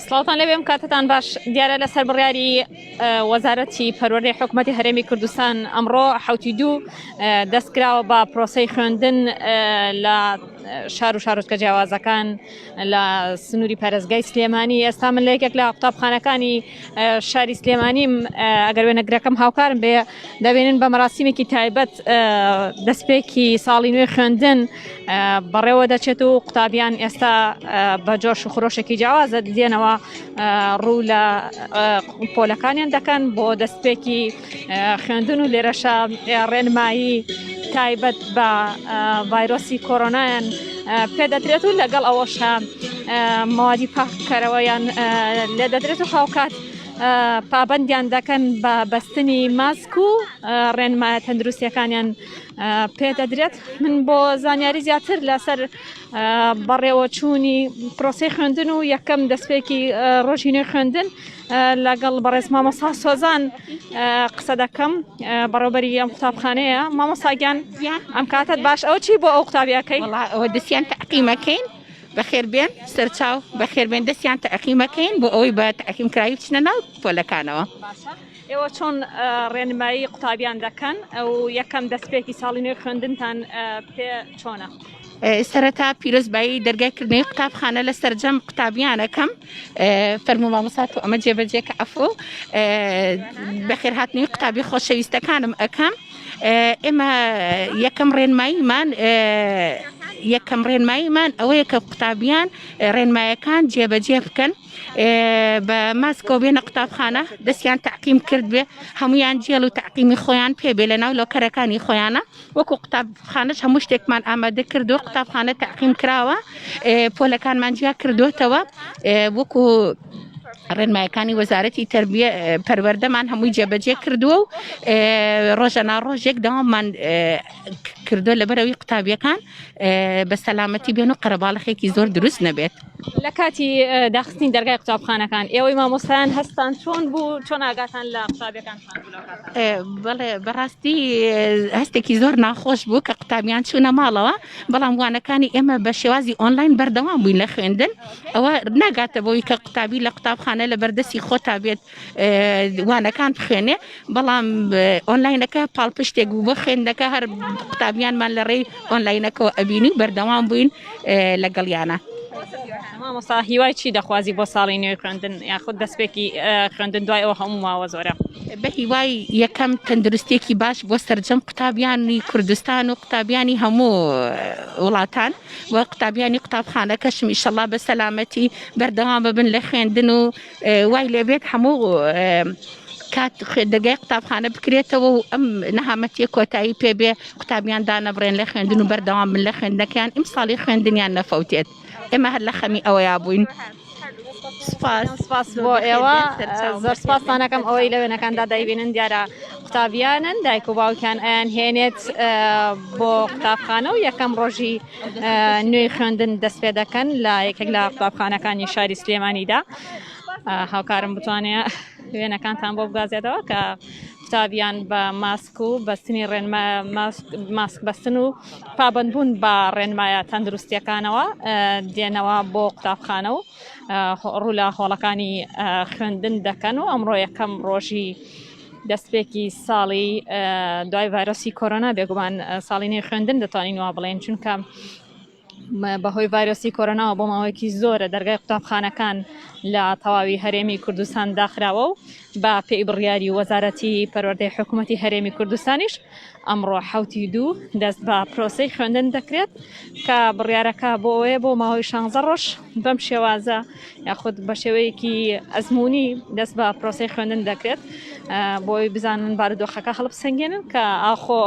سڵاوتان لەبێم کاتتان باش دیارە لەسەر بڕیاری وەزارەتی پەروەردەی حکوومەتی هەرێمی کوردستان ئەمڕۆ حوتی دوو دەستکراوە بە پرۆسەی خوێندن لە شار و شارۆچکە جیاوازەکان لە سنووری پارێزگای سلێمانی. ئێستا من لە یەکێک لە قوتابخانەکانی شاری سلێمانیم ئەگەر وێنەگرەکەم هاوکارم بێ دەبێنن بە مەراسیمێکی تایبەت دەستپێکی ساڵی نوێی خوێندن بەڕێوە دەچێت و قوتابیان ئێستا بە جۆش و خۆشێکی جیاوازە دێنەوە ڕوو لە پۆلەکانیان دەکەن بۆ دەستپێکی خوێندن و لێرەشە ڕێنمایی تایبەت بە ڤایرۆسی کۆرۆنایان پێدەدرێت و لەگەڵ ئەوەشە ماوادی پاککەرەوەیان لێ دەدرێت و هاوکات پابەندیان دەکەن بە بەستنی ماسک و ڕێنمایە تەندروستیەکانیان پێدەدرێت. من بۆ زانیاری زیاتر لەسەر بەڕێوەچوونی پرۆسەی خوێندن و یەکەم دەستپێکی ڕۆژی نوێی خوێندن لەگەڵ بەڕێز مامۆستا سۆزان قسە دەکەم بەڕێوەبەری ئەم قوتابخانەیە. مامۆستاگیان ئەم کاتت باش ئەو چی بۆ ئەو قوتابیەکەی؟ ئەوە دەستیان تەعقیمەکەین بەخێربێن سەرچاو بەخێربێن دەستیان تەعقیمەکەین بۆ ئەوەی بە تەعقیمکراوی بچنە ناو پۆلەکانەوە. ئێوە چۆن ڕێنمایی قوتابیان دەکەن ئەو یەکەم دەستپێکی ساڵی نوێی خوێندنتان پێ چۆنە؟ سەرەتا پیرۆزبایی دەرگایکردنەوەی قوتابخانە لە سەرجەم قوتابیانەکەم فەرموو مامۆستا و ئەمە جێبەجێکە ئەفۆ بەخێرهاتنی قوتابی خۆشەویستەکانم ئەەکەم. ئێمە یەکەم ڕێنماییمان ئەوەیە کە قوتابیان ڕێنمایەکان جێبەجێ بکەن بە ماسکەوە بێنە قوتابخانە دەستیان تەعقیم کرد بێ هەمویان جێڵ و تەعقیمی خۆیان پێبێ لە ناو لۆکەرەکانی خۆیانە وەکو قوتابخانەش هەموو شتێکمان ئامادە کردووە قوتابخانە تەعقیم کراوە پۆلەکانمان جیا کردوێتەوە وەکو ڕێنمایەکانی وەزارەتی تەربیە پەروەردەمان هەمووی جێبەجێ کردووە و ڕۆژەنا ڕۆژێک داواممان کردو لەبەرەوەی قوتابیەکان بە سەلامەتی بێن و قەرەباڵەخێکی زۆر دروست نەبێت. لە کاتی داخستنی دەرگای قوتابخانەکان ئێوەی مامۆستایان هەستان چۆن بوو؟ چۆن ئاگاتان لە قوتابیەکانتان بوو؟ بەڵێ بەڕاستی هەستێکی زۆر ناخۆش بوو کە قوتابیان چوونە ماڵەوە بەڵام وانەکانی ئێمە بە شێوازی ئۆنلاین بەردەوام بووین لە خوێندن. ئەوە ناگاتە بۆی کە قوتابی لە قوتابخانە لە بەردەستی خۆتا بێت وانەکان بخوێنێ بەڵام ئۆنلاینەکە پاڵپشتێک بوو بۆ خوێندەکە هەر قوتابیانمان لە ڕێی ئۆنلاینەکەەوە ئەبینی بەردەوام بووین لەگەڵیانە. مامۆستا هیوای چی دەخوازی بۆ ساڵی نوێی خوێندن یاخود دەستپێکی خوێندن دوای ئەوە هەموو ماوە زۆرە؟ بە هیوای یەکەم تەندروستێکی باش بۆ سەرجەم قوتابیانی کوردستان و قوتابیانی هەموو وڵاتان و قوتابیانی قوتابخانەکەشم ئیشەڵڵا بە سەلامەتی بەردەوام ببن لە خوێندن و وای لێبێت هەموو کات دەرگای قوتابخانە بکرێتەوە و ئەم نەهامەتیە کۆتایی پێبێ قوتابیان دانەبڕێن لە خوێندن و بەردەوام بن لە خوێندنەکەیان ئیمساڵی خوێندنیان نەفەوتێت. ئێمە هەر لە خەمی ئەوەیە بووین. سپاس بۆ ئێوە زۆر سپاسانەکەم ئەوەی لە وێنەکاندا دایبێنن دیارە قوتابیانن دایک و باوکیان ئەیان هێنێت بۆ قوتابخانە و یەکەم ڕۆژی نوێی خوێندن دەست پێ دەکەن لە یەکێک لە قوتابخانەکانی شاری سلێمانیدا. هاوکارم بتوانێت وێنەکانتان بۆ بگازێتەوە کە قوتابیان بە ماسک و بەستنی ماسک بەستن و پابندبوون بە ڕێنمایە تەندروستیەکانەوە دێنەوە بۆ قوتابخانە و ڕوو لە هۆڵەکانی خوێندن دەکەن و ئەمڕۆ یەکەم ڕۆژی دەستپێکی ساڵی دوای ڤایرۆسی کۆرۆنا بێگومان ساڵی نوێی خوێندن دەتوانین وا بڵێن چونکە بەهۆی ڤایرۆسی کۆرۆناوە بۆ ماوەیەکی زۆرە دەرگای قوتابخانەکان لە تەواوی هەرێمی کوردستان داخراوە و بە پێی بڕیاری وەزارەتی پەروەردەی حکوومەتی هەرێمی کوردستانیش ئەمڕۆ حوتی دوو دەست بە پرۆسەی خوێندن دەکرێت کە بڕیارەکە بۆ ئەوەیە بۆ ماوەی 16 ڕۆژ بەم شێوازە یاخود بە شێوەیەکی ئەزمموی دەست بە پرۆسەی خوێندن دەکرێت بۆی بزانن بارودۆخەکە هەڵبسەنگێنن کە ئاخۆ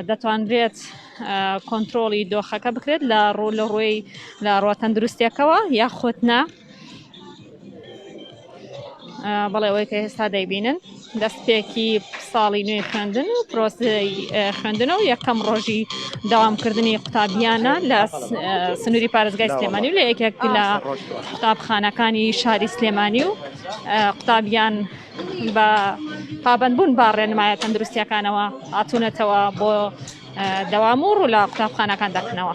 دەتوانرێت کۆنتترۆلی دۆخەکە بکرێت لە ڕوو لە ڕووی لە ڕۆ تەندروستیەکەوە یاخودنا بەڵێ ئەوەی کە ئێستا دەیبینن دەستپێکی ساڵی نوێی خوێندن و پرۆسی خوێندنەوە یەکەم ڕۆژی داوامکردنی قوتابیانە لە سنووری پارێزگای سلێمانی و لە یەکێک لە قوتابخانەکانی شاری سلێمانی و قوتابیان بە پابندبوون با ڕێنمایە تەندروستیەکانەوە هاتوونەتەوە بۆ دەوام و ڕوو لە قوتابخانەکان دەکەنەوە.